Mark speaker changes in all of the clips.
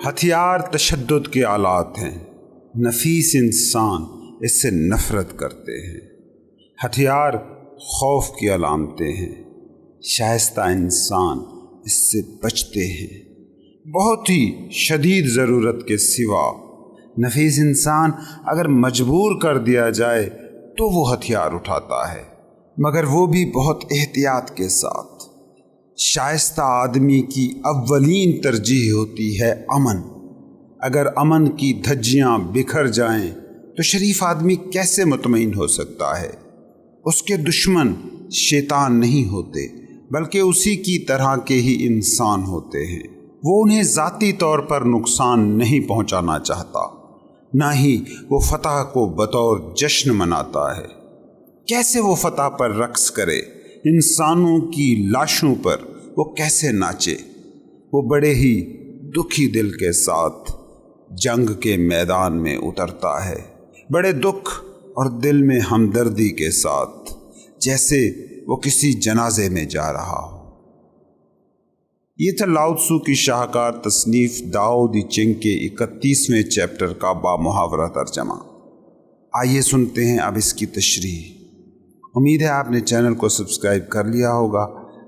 Speaker 1: ہتھیار تشدد کے آلات ہیں، نفیس انسان اس سے نفرت کرتے ہیں۔ ہتھیار خوف کی علامتیں ہیں، شائستہ انسان اس سے بچتے ہیں۔ بہت ہی شدید ضرورت کے سوا نفیس انسان اگر مجبور کر دیا جائے تو وہ ہتھیار اٹھاتا ہے، مگر وہ بھی بہت احتیاط کے ساتھ۔ شائستہ آدمی کی اولین ترجیح ہوتی ہے امن۔ اگر امن کی دھجیاں بکھر جائیں تو شریف آدمی کیسے مطمئن ہو سکتا ہے؟ اس کے دشمن شیطان نہیں ہوتے بلکہ اسی کی طرح کے ہی انسان ہوتے ہیں۔ وہ انہیں ذاتی طور پر نقصان نہیں پہنچانا چاہتا، نہ ہی وہ فتح کو بطور جشن مناتا ہے۔ کیسے وہ فتح پر رقص کرے؟ انسانوں کی لاشوں پر وہ کیسے ناچے؟ وہ بڑے ہی دکھی دل کے ساتھ جنگ کے میدان میں اترتا ہے، بڑے دکھ اور دل میں ہمدردی کے ساتھ، جیسے وہ کسی جنازے میں جا رہا ہو۔ یہ تھا لاؤ تسو کی شاہکار تصنیف داؤ دی چنگ کے 31ویں چیپٹر کا بامحاورہ ترجمہ۔ آئیے سنتے ہیں اب اس کی تشریح۔ امید ہے آپ نے چینل کو سبسکرائب کر لیا ہوگا،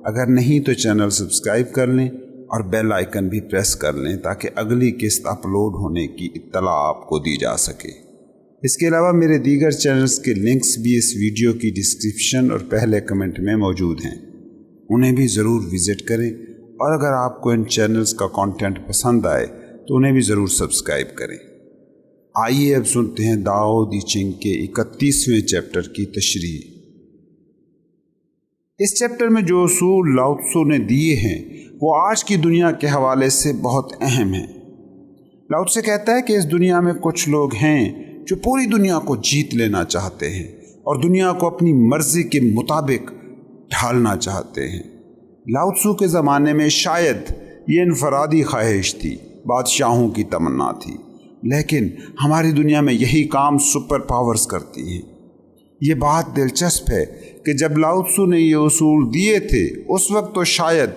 Speaker 1: اگر نہیں تو چینل سبسکرائب کر لیں اور بیل آئیکن بھی پریس کر لیں تاکہ اگلی قسط اپلوڈ ہونے کی اطلاع آپ کو دی جا سکے۔ اس کے علاوہ میرے دیگر چینلز کے لنکس بھی اس ویڈیو کی ڈسکرپشن اور پہلے کمنٹ میں موجود ہیں، انہیں بھی ضرور وزٹ کریں، اور اگر آپ کو ان چینلز کا کانٹینٹ پسند آئے تو انہیں بھی ضرور سبسکرائب کریں۔ آئیے اب سنتے ہیں داؤ دی چنگ کے 31ویں چیپٹر کی تشریح۔ اس چیپٹر میں جو اصول لاؤ تسو نے دیے ہیں وہ آج کی دنیا کے حوالے سے بہت اہم ہیں۔ لاؤ تسو کہتا ہے کہ اس دنیا میں کچھ لوگ ہیں جو پوری دنیا کو جیت لینا چاہتے ہیں اور دنیا کو اپنی مرضی کے مطابق ڈھالنا چاہتے ہیں۔ لاؤ تسو کے زمانے میں شاید یہ انفرادی خواہش تھی، بادشاہوں کی تمنا تھی، لیکن ہماری دنیا میں یہی کام سپر پاورز کرتی ہیں۔ یہ بات دلچسپ ہے کہ جب لاؤ تسو نے یہ اصول دیے تھے اس وقت تو شاید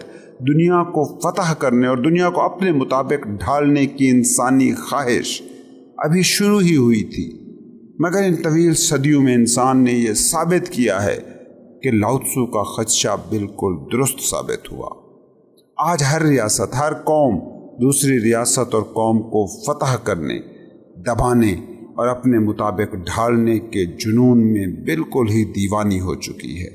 Speaker 1: دنیا کو فتح کرنے اور دنیا کو اپنے مطابق ڈھالنے کی انسانی خواہش ابھی شروع ہی ہوئی تھی، مگر ان طویل صدیوں میں انسان نے یہ ثابت کیا ہے کہ لاؤ تسو کا خدشہ بالکل درست ثابت ہوا۔ آج ہر ریاست، ہر قوم دوسری ریاست اور قوم کو فتح کرنے، دبانے اور اپنے مطابق ڈھالنے کے جنون میں بالکل ہی دیوانی ہو چکی ہے۔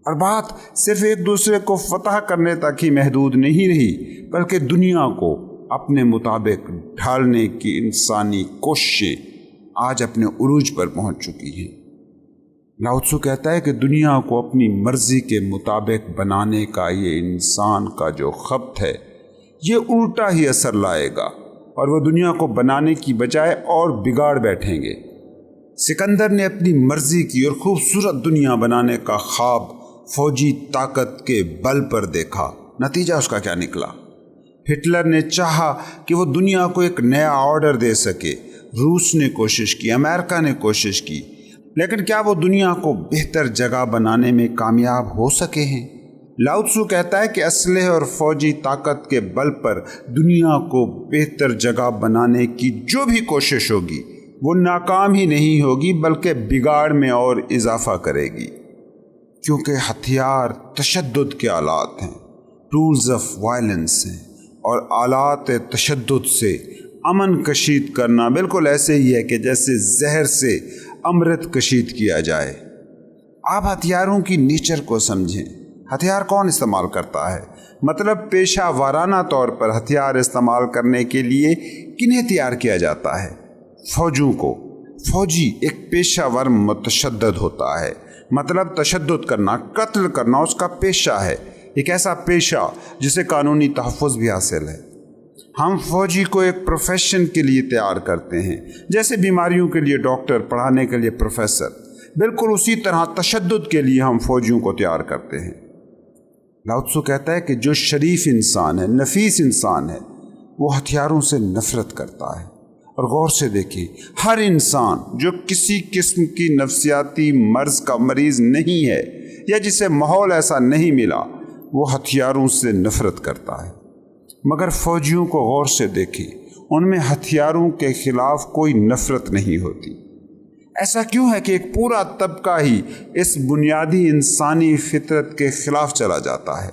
Speaker 1: اور بات صرف ایک دوسرے کو فتح کرنے تک ہی محدود نہیں رہی، بلکہ دنیا کو اپنے مطابق ڈھالنے کی انسانی کوششیں آج اپنے عروج پر پہنچ چکی ہیں۔ لاؤ تسو کہتا ہے کہ دنیا کو اپنی مرضی کے مطابق بنانے کا یہ انسان کا جو خبط ہے یہ الٹا ہی اثر لائے گا، اور وہ دنیا کو بنانے کی بجائے اور بگاڑ بیٹھیں گے۔ سکندر نے اپنی مرضی کی اور خوبصورت دنیا بنانے کا خواب فوجی طاقت کے بل پر دیکھا، نتیجہ اس کا کیا نکلا؟ ہٹلر نے چاہا کہ وہ دنیا کو ایک نیا آرڈر دے سکے، روس نے کوشش کی، امریکہ نے کوشش کی، لیکن کیا وہ دنیا کو بہتر جگہ بنانے میں کامیاب ہو سکے ہیں؟ لاؤ تسو کہتا ہے کہ اسلحے اور فوجی طاقت کے بل پر دنیا کو بہتر جگہ بنانے کی جو بھی کوشش ہوگی وہ ناکام ہی نہیں ہوگی بلکہ بگاڑ میں اور اضافہ کرے گی، کیونکہ ہتھیار تشدد کے آلات ہیں، ٹولز آف وائلنس ہیں، اور آلات تشدد سے امن کشید کرنا بالکل ایسے ہی ہے کہ جیسے زہر سے امرت کشید کیا جائے۔ آپ ہتھیاروں کی نیچر کو سمجھیں۔ ہتھیار کون استعمال کرتا ہے؟ مطلب پیشہ وارانہ طور پر ہتھیار استعمال کرنے کے لیے کنہیں تیار کیا جاتا ہے؟ فوجوں کو۔ فوجی ایک پیشہ ور متشدد ہوتا ہے، مطلب تشدد کرنا، قتل کرنا اس کا پیشہ ہے، ایک ایسا پیشہ جسے قانونی تحفظ بھی حاصل ہے۔ ہم فوجی کو ایک پروفیشن کے لیے تیار کرتے ہیں، جیسے بیماریوں کے لیے ڈاکٹر، پڑھانے کے لیے پروفیسر، بالکل اسی طرح تشدد کے لیے ہم فوجیوں کو تیار کرتے ہیں۔ لاؤ تسو کہتا ہے کہ جو شریف انسان ہے، نفیس انسان ہے، وہ ہتھیاروں سے نفرت کرتا ہے۔ اور غور سے دیکھیں، ہر انسان جو کسی قسم کی نفسیاتی مرض کا مریض نہیں ہے یا جسے ماحول ایسا نہیں ملا، وہ ہتھیاروں سے نفرت کرتا ہے۔ مگر فوجیوں کو غور سے دیکھیں، ان میں ہتھیاروں کے خلاف کوئی نفرت نہیں ہوتی۔ ایسا کیوں ہے کہ ایک پورا طبقہ ہی اس بنیادی انسانی فطرت کے خلاف چلا جاتا ہے؟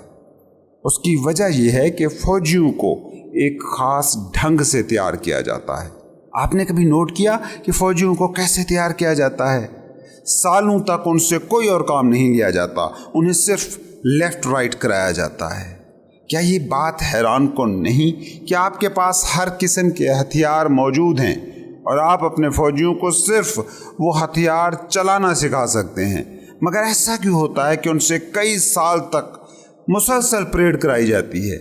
Speaker 1: اس کی وجہ یہ ہے کہ فوجیوں کو ایک خاص ڈھنگ سے تیار کیا جاتا ہے۔ آپ نے کبھی نوٹ کیا کہ فوجیوں کو کیسے تیار کیا جاتا ہے؟ سالوں تک ان سے کوئی اور کام نہیں لیا جاتا، انہیں صرف لیفٹ رائٹ کرایا جاتا ہے۔ کیا یہ بات حیران کن نہیں کہ آپ کے پاس ہر قسم کے ہتھیار موجود ہیں اور آپ اپنے فوجیوں کو صرف وہ ہتھیار چلانا سکھا سکتے ہیں، مگر ایسا کیوں ہوتا ہے کہ ان سے کئی سال تک مسلسل پریڈ کرائی جاتی ہے؟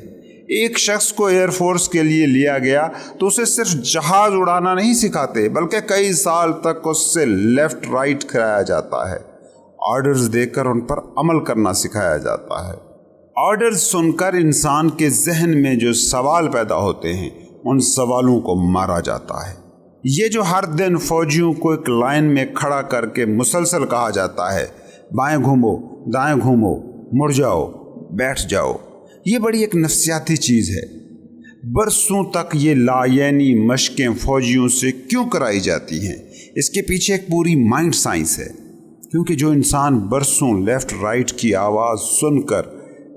Speaker 1: ایک شخص کو ایئر فورس کے لیے لیا گیا تو اسے صرف جہاز اڑانا نہیں سکھاتے، بلکہ کئی سال تک اس سے لیفٹ رائٹ کرایا جاتا ہے، آرڈرز دے کر ان پر عمل کرنا سکھایا جاتا ہے۔ آرڈرز سن کر انسان کے ذہن میں جو سوال پیدا ہوتے ہیں ان سوالوں کو مارا جاتا ہے۔ یہ جو ہر دن فوجیوں کو ایک لائن میں کھڑا کر کے مسلسل کہا جاتا ہے، بائیں گھومو، دائیں گھومو، مڑ جاؤ، بیٹھ جاؤ، یہ بڑی ایک نفسیاتی چیز ہے۔ برسوں تک یہ لایعنی مشقیں فوجیوں سے کیوں کرائی جاتی ہیں؟ اس کے پیچھے ایک پوری مائنڈ سائنس ہے، کیونکہ جو انسان برسوں لیفٹ رائٹ کی آواز سن کر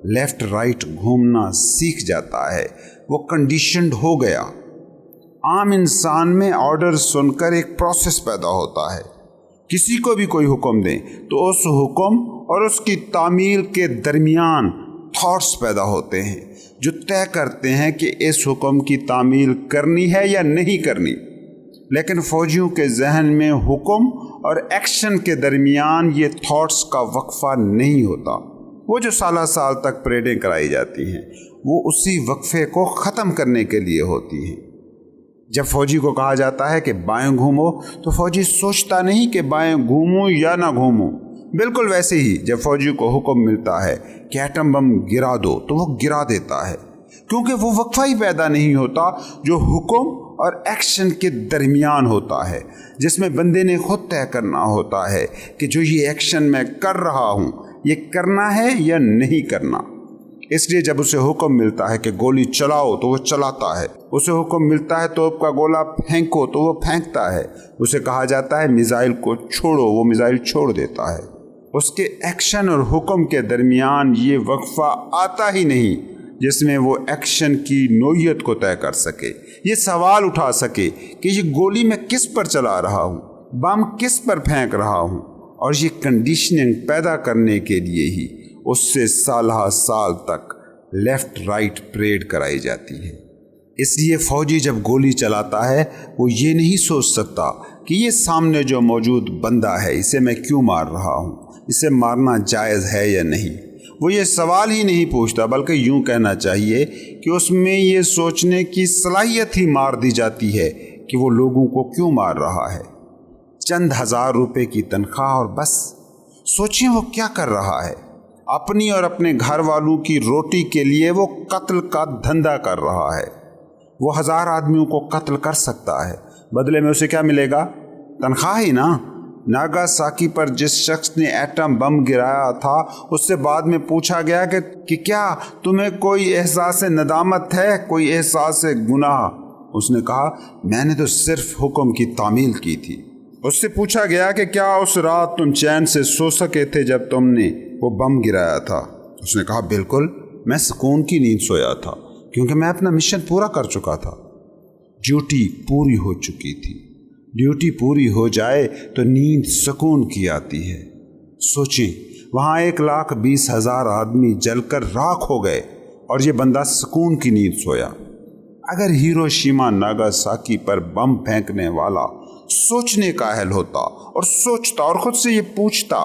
Speaker 1: لیفٹ رائٹ گھومنا سیکھ جاتا ہے وہ کنڈیشنڈ ہو گیا۔ عام انسان میں آرڈر سن کر ایک پروسیس پیدا ہوتا ہے۔ کسی کو بھی کوئی حکم دیں تو اس حکم اور اس کی تعمیل کے درمیان تھاٹس پیدا ہوتے ہیں جو طے کرتے ہیں کہ اس حکم کی تعمیل کرنی ہے یا نہیں کرنی۔ لیکن فوجیوں کے ذہن میں حکم اور ایکشن کے درمیان یہ تھاٹس کا وقفہ نہیں ہوتا۔ وہ جو سالہ سال تک پریڈیں کرائی جاتی ہیں وہ اسی وقفے کو ختم کرنے کے لیے ہوتی ہیں۔ جب فوجی کو کہا جاتا ہے کہ بائیں گھومو تو فوجی سوچتا نہیں کہ بائیں گھوموں یا نہ گھوموں۔ بالکل ویسے ہی جب فوجی کو حکم ملتا ہے کہ ایٹم بم گرا دو تو وہ گرا دیتا ہے، کیونکہ وہ وقفہ ہی پیدا نہیں ہوتا جو حکم اور ایکشن کے درمیان ہوتا ہے، جس میں بندے نے خود طے کرنا ہوتا ہے کہ جو یہ ایکشن میں کر رہا ہوں یہ کرنا ہے یا نہیں کرنا۔ اس لیے جب اسے حکم ملتا ہے کہ گولی چلاؤ تو وہ چلاتا ہے، اسے حکم ملتا ہے توپ کا گولا پھینکو تو وہ پھینکتا ہے، اسے کہا جاتا ہے میزائل کو چھوڑو وہ میزائل چھوڑ دیتا ہے۔ اس کے ایکشن اور حکم کے درمیان یہ وقفہ آتا ہی نہیں جس میں وہ ایکشن کی نوعیت کو طے کر سکے، یہ سوال اٹھا سکے کہ یہ گولی میں کس پر چلا رہا ہوں، بم کس پر پھینک رہا ہوں۔ اور یہ کنڈیشننگ پیدا کرنے کے لیے ہی اس سے سالہ سال تک لیفٹ رائٹ پریڈ کرائی جاتی ہے۔ اس لیے فوجی جب گولی چلاتا ہے وہ یہ نہیں سوچ سکتا کہ یہ سامنے جو موجود بندہ ہے اسے میں کیوں مار رہا ہوں، اسے مارنا جائز ہے یا نہیں۔ وہ یہ سوال ہی نہیں پوچھتا، بلکہ یوں کہنا چاہیے کہ اس میں یہ سوچنے کی صلاحیت ہی مار دی جاتی ہے کہ وہ لوگوں کو کیوں مار رہا ہے۔ چند ہزار روپے کی تنخواہ اور بس۔ سوچیں وہ کیا کر رہا ہے؟ اپنی اور اپنے گھر والوں کی روٹی کے لیے وہ قتل کا دھندا کر رہا ہے۔ وہ 1000 آدمیوں کو قتل کر سکتا ہے، بدلے میں اسے کیا ملے گا؟ تنخواہ ہی نا۔ ناگاساکی پر جس شخص نے ایٹم بم گرایا تھا اس سے بعد میں پوچھا گیا کہ کیا تمہیں کوئی احساس ندامت ہے، کوئی احساس گناہ؟ اس نے کہا میں نے تو صرف حکم کی تعمیل کی تھی۔ اس سے پوچھا گیا کہ کیا اس رات تم چین سے سو سکے تھے جب تم نے وہ بم گرایا تھا؟ اس نے کہا بالکل، میں سکون کی نیند سویا تھا کیونکہ میں اپنا مشن پورا کر چکا تھا۔ ڈیوٹی پوری ہو چکی تھی۔ ڈیوٹی پوری ہو جائے تو نیند سکون کی آتی ہے۔ سوچیں وہاں 1,20,000 آدمی جل کر راکھ ہو گئے اور یہ بندہ سکون کی نیند سویا۔ اگر ہیروشیما ناگاساکی پر بم پھینکنے والا سوچنے کا اہل ہوتا اور سوچتا اور خود سے یہ پوچھتا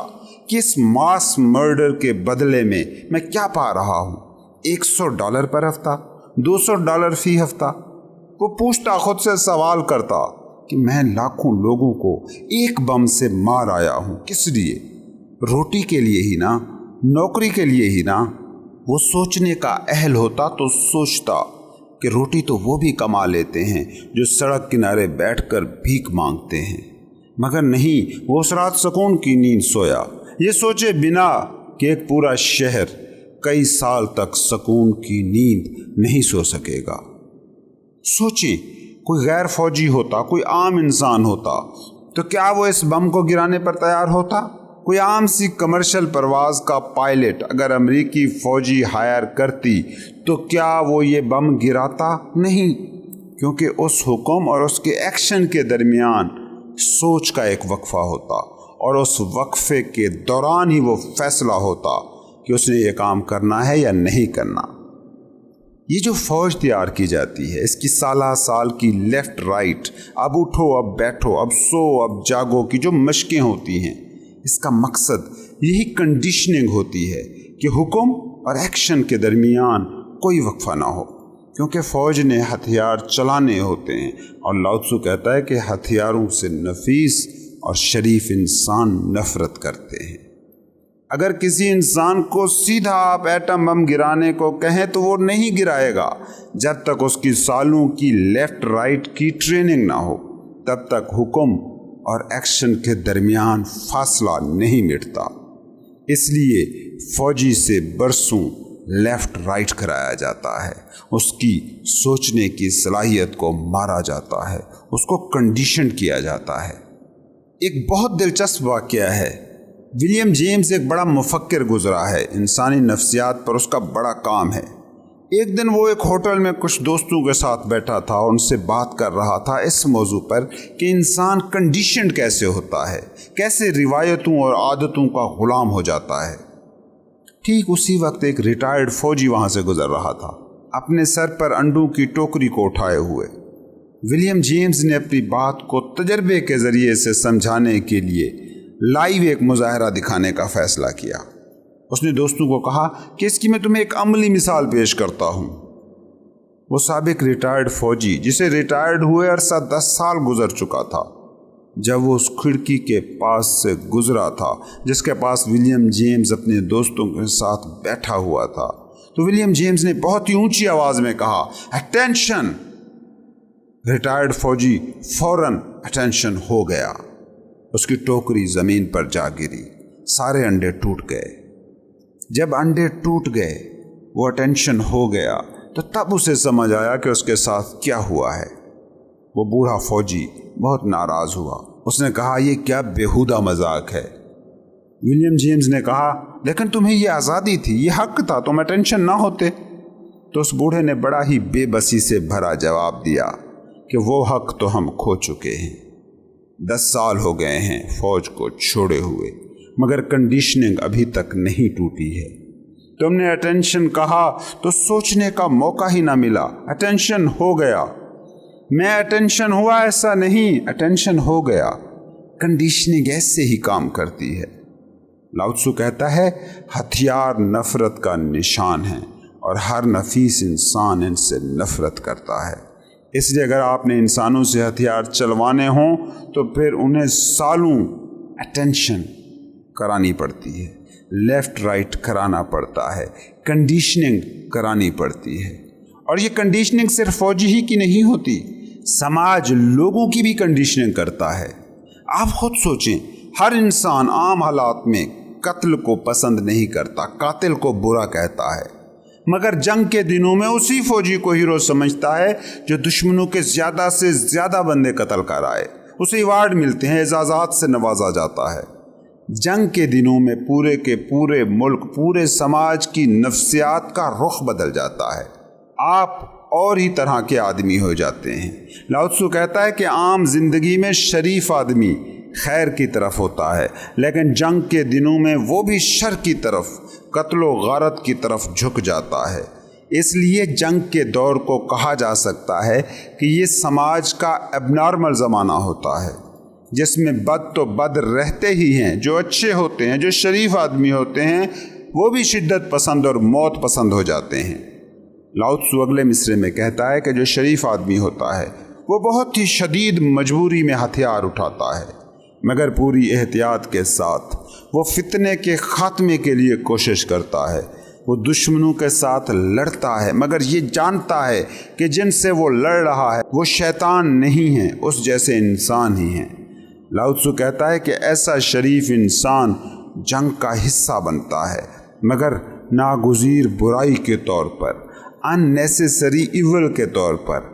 Speaker 1: کہ اس ماس مرڈر کے بدلے میں کیا پا رہا ہوں، $100 پر ہفتہ، $200 فی ہفتہ، وہ پوچھتا، خود سے سوال کرتا کہ میں لاکھوں لوگوں کو ایک بم سے مار آیا ہوں، کس لیے؟ روٹی کے لیے ہی نا، نوکری کے لیے ہی نا۔ وہ سوچنے کا اہل ہوتا تو سوچتا کہ روٹی تو وہ بھی کما لیتے ہیں جو سڑک کنارے بیٹھ کر بھیک مانگتے ہیں، مگر نہیں، وہ اس رات سکون کی نیند سویا، یہ سوچے بنا کہ ایک پورا شہر کئی سال تک سکون کی نیند نہیں سو سکے گا۔ سوچیں کوئی غیر فوجی ہوتا، کوئی عام انسان ہوتا، تو کیا وہ اس بم کو گرانے پر تیار ہوتا؟ کوئی عام سی کمرشل پرواز کا پائلٹ اگر امریکی فوجی ہائر کرتی تو کیا وہ یہ بم گراتا؟ نہیں، کیونکہ اس حکم اور اس کے ایکشن کے درمیان سوچ کا ایک وقفہ ہوتا، اور اس وقفے کے دوران ہی وہ فیصلہ ہوتا کہ اس نے یہ کام کرنا ہے یا نہیں کرنا۔ یہ جو فوج تیار کی جاتی ہے، اس کی سالہ سال کی لیفٹ رائٹ، اب اٹھو اب بیٹھو اب سو اب جاگو کی جو مشقیں ہوتی ہیں، اس کا مقصد یہی کنڈیشننگ ہوتی ہے کہ حکم اور ایکشن کے درمیان کوئی وقفہ نہ ہو، کیونکہ فوج نے ہتھیار چلانے ہوتے ہیں، اور لاؤ تصو کہتا ہے کہ ہتھیاروں سے نفیس اور شریف انسان نفرت کرتے ہیں۔ اگر کسی انسان کو سیدھا آپ ایٹم بم گرانے کو کہیں تو وہ نہیں گرائے گا جب تک اس کی سالوں کی لیفٹ رائٹ کی ٹریننگ نہ ہو، تب تک حکم اور ایکشن کے درمیان فاصلہ نہیں مٹتا۔ اس لیے فوجی سے برسوں لیفٹ رائٹ کرایا جاتا ہے، اس کی سوچنے کی صلاحیت کو مارا جاتا ہے، اس کو کنڈیشن کیا جاتا ہے۔ ایک بہت دلچسپ واقعہ ہے، ولیم جیمز ایک بڑا مفکر گزرا ہے، انسانی نفسیات پر اس کا بڑا کام ہے۔ ایک دن وہ ایک ہوٹل میں کچھ دوستوں کے ساتھ بیٹھا تھا، ان سے بات کر رہا تھا اس موضوع پر کہ انسان کنڈیشنڈ کیسے ہوتا ہے، کیسے روایتوں اور عادتوں کا غلام ہو جاتا ہے۔ ٹھیک اسی وقت ایک ریٹائرڈ فوجی وہاں سے گزر رہا تھا، اپنے سر پر انڈوں کی ٹوکری کو اٹھائے ہوئے۔ ولیم جیمز نے اپنی بات کو تجربے کے ذریعے سے سمجھانے کے لیے لائیو ایک مظاہرہ دکھانے کا فیصلہ کیا۔ اس نے دوستوں کو کہا کہ اس کی میں تمہیں ایک عملی مثال پیش کرتا ہوں۔ وہ سابق ریٹائرڈ فوجی، جسے ریٹائرڈ ہوئے عرصہ 10 سال گزر چکا تھا، جب وہ اس کھڑکی کے پاس سے گزرا تھا جس کے پاس ولیم جیمز اپنے دوستوں کے ساتھ بیٹھا ہوا تھا، تو ولیم جیمز نے بہت ہی اونچی آواز میں کہا، اٹینشن! ریٹائرڈ فوجی فوراً اٹینشن ہو گیا، اس کی ٹوکری زمین پر جا گری، سارے انڈے ٹوٹ گئے۔ جب انڈے ٹوٹ گئے، وہ اٹینشن ہو گیا، تو تب اسے سمجھ آیا کہ اس کے ساتھ کیا ہوا ہے۔ وہ بوڑھا فوجی بہت ناراض ہوا، اس نے کہا یہ کیا بیہودہ مذاق ہے۔ ولیم جیمز نے کہا لیکن تمہیں یہ آزادی تھی، یہ حق تھا، تم اٹینشن نہ ہوتے۔ تو اس بوڑھے نے بڑا ہی بے بسی سے بھرا جواب دیا کہ وہ حق تو ہم کھو چکے ہیں، 10 سال ہو گئے ہیں فوج کو چھوڑے ہوئے، مگر کنڈیشننگ ابھی تک نہیں ٹوٹی ہے۔ تم نے اٹینشن کہا تو سوچنے کا موقع ہی نہ ملا، اٹینشن ہو گیا۔ میں اٹینشن ہوا ایسا نہیں، اٹینشن ہو گیا۔ کنڈیشننگ ایسے ہی کام کرتی ہے۔ لاؤ تصو کہتا ہے ہتھیار نفرت کا نشان ہے، اور ہر نفیس انسان ان سے نفرت کرتا ہے۔ اس لیے اگر آپ نے انسانوں سے ہتھیار چلوانے ہوں تو پھر انہیں سالوں اٹینشن کرانی پڑتی ہے، لیفٹ رائٹ کرانا پڑتا ہے، کنڈیشننگ کرانی پڑتی ہے۔ اور یہ کنڈیشننگ صرف فوجی ہی کی نہیں ہوتی، سماج لوگوں کی بھی کنڈیشننگ کرتا ہے۔ آپ خود سوچیں، ہر انسان عام حالات میں قتل کو پسند نہیں کرتا، قاتل کو برا کہتا ہے، مگر جنگ کے دنوں میں اسی فوجی کو ہیرو سمجھتا ہے جو دشمنوں کے زیادہ سے زیادہ بندے قتل کر آئے، اسے ایوارڈ ملتے ہیں، اعزازات سے نوازا جاتا ہے۔ جنگ کے دنوں میں پورے کے پورے ملک، پورے سماج کی نفسیات کا رخ بدل جاتا ہے، آپ اور ہی طرح کے آدمی ہو جاتے ہیں۔ لاؤ تصو کہتا ہے کہ عام زندگی میں شریف آدمی خیر کی طرف ہوتا ہے، لیکن جنگ کے دنوں میں وہ بھی شر کی طرف، قتل و غارت کی طرف جھک جاتا ہے۔ اس لیے جنگ کے دور کو کہا جا سکتا ہے کہ یہ سماج کا اب نارمل زمانہ ہوتا ہے، جس میں بد تو بد رہتے ہی ہیں، جو اچھے ہوتے ہیں، جو شریف آدمی ہوتے ہیں، وہ بھی شدت پسند اور موت پسند ہو جاتے ہیں۔ لاؤ تصو اگلے مصرے میں کہتا ہے کہ جو شریف آدمی ہوتا ہے وہ بہت ہی شدید مجبوری میں ہتھیار اٹھاتا ہے، مگر پوری احتیاط کے ساتھ وہ فتنے کے خاتمے کے لیے کوشش کرتا ہے۔ وہ دشمنوں کے ساتھ لڑتا ہے، مگر یہ جانتا ہے کہ جن سے وہ لڑ رہا ہے وہ شیطان نہیں ہیں، اس جیسے انسان ہی ہیں۔ لاؤ تصو کہتا ہے کہ ایسا شریف انسان جنگ کا حصہ بنتا ہے، مگر ناگزیر برائی کے طور پر، ان نیسیسری ایول کے طور پر۔